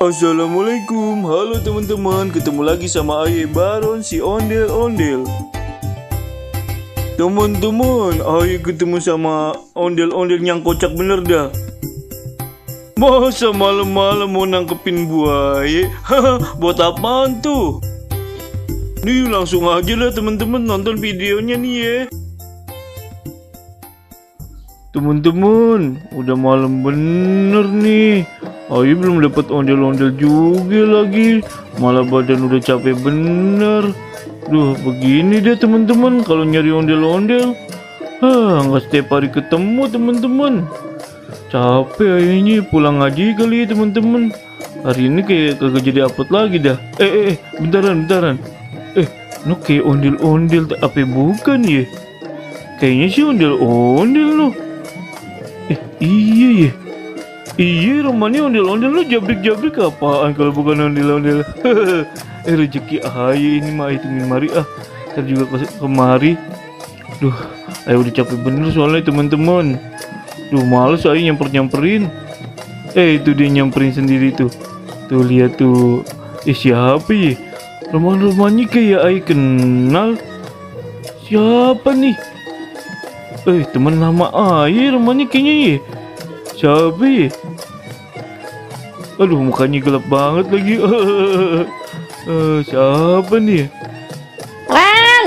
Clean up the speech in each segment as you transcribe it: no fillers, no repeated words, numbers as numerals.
Assalamualaikum, halo teman-teman, ketemu lagi sama Aye Baron si ondel-ondel. Teman-teman, Aye ketemu sama ondel-ondel yang kocak bener dah. Masa malam-malam mau nangkepin buaya? Haha, buat apaan tuh? Nih langsung aja lah teman-teman nonton videonya nih ya. Teman-teman, udah malam bener nih. Ayo belum dapat ondel-ondel juga lagi. Malah badan udah capek bener. Duh, begini deh teman-teman kalau nyari ondel-ondel. Nggak setiap hari ketemu teman-teman. Capek akhirnya pulang aja kali ya teman-teman. Hari ini kayak kagak jadi upload lagi dah. Bentaran. Lu kayak ondel-ondel apa bukan ya? Kayaknya sih ondel-ondel lu. Iya ya. Iya, rumahnya ondel-ondel lu jabrik-jabrik apaan kalau bukan ondel-ondel. Rezeki Aye ini mah hitungin mari Ntar juga kemari. Duh, Aye udah capek bener soalnya teman-teman. Duh, males Aye nyamperin. Itu dia nyamperin sendiri tuh. Tuh lihat tuh. Siapa ya? Rumah-rumahnya kayak Aye kenal. Siapa nih? Teman lama Aye rumahnya kayaknya ya. Siapa ya? Aduh, mukanya gelap banget lagi. Siapa nih? Ran!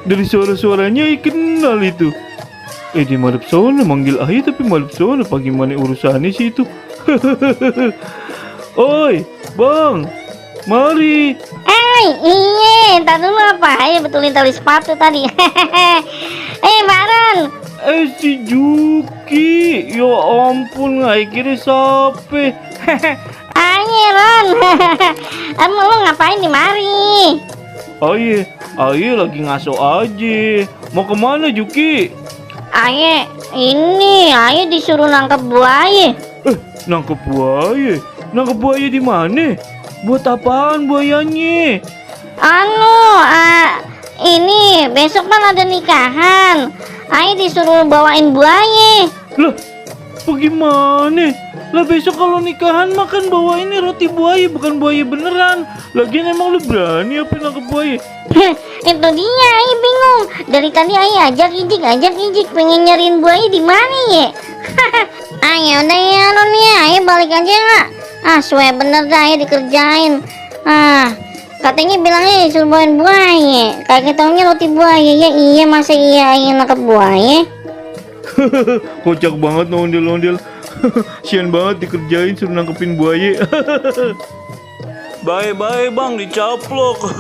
Dari suara-suaranya Aye kenal itu. Di madep sono manggil Aye tapi madep sono bagaimana urusannya sih itu? Oi, Bang. Mari. Iya, ntar dulu apa? Ayo betulin tali sepatu tadi. Baron. Si Juki. Ya ampun, Aye kira siapa? Ayo, Ron. Emang lu ngapain di mari? Aye lagi ngaso aja. Mau kemana Juki? Ayo disuruh nangkep buaya. Nangkep buaya? Nangkep buaya di mana? Buat apaan buayanya? Ini besok kan ada nikahan. Ayo disuruh bawain buaya. Lah, bagaimana? Lah besok kalau nikahan makan bawa ini roti buaya bukan buaya beneran. Lagian emang lu berani apa nangkep buaya? Itu dia, Ayo bingung. Dari tadi Ayo ajak ijik pengen nyariin buaya di mana ya? Ayo udah ya Ron ya, Ayo balik aja nggak? Suwe bener dah Ayo dikerjain. Katanya bilangnya disuruh bawain buaya. Kayak taunya roti buaya ya. Iya, masa iya Ayo nangkep buaya? Kocak banget no ondel-ondel. Sian banget dikerjain suruh nangkepin buaya. Bye bang, dicaplok.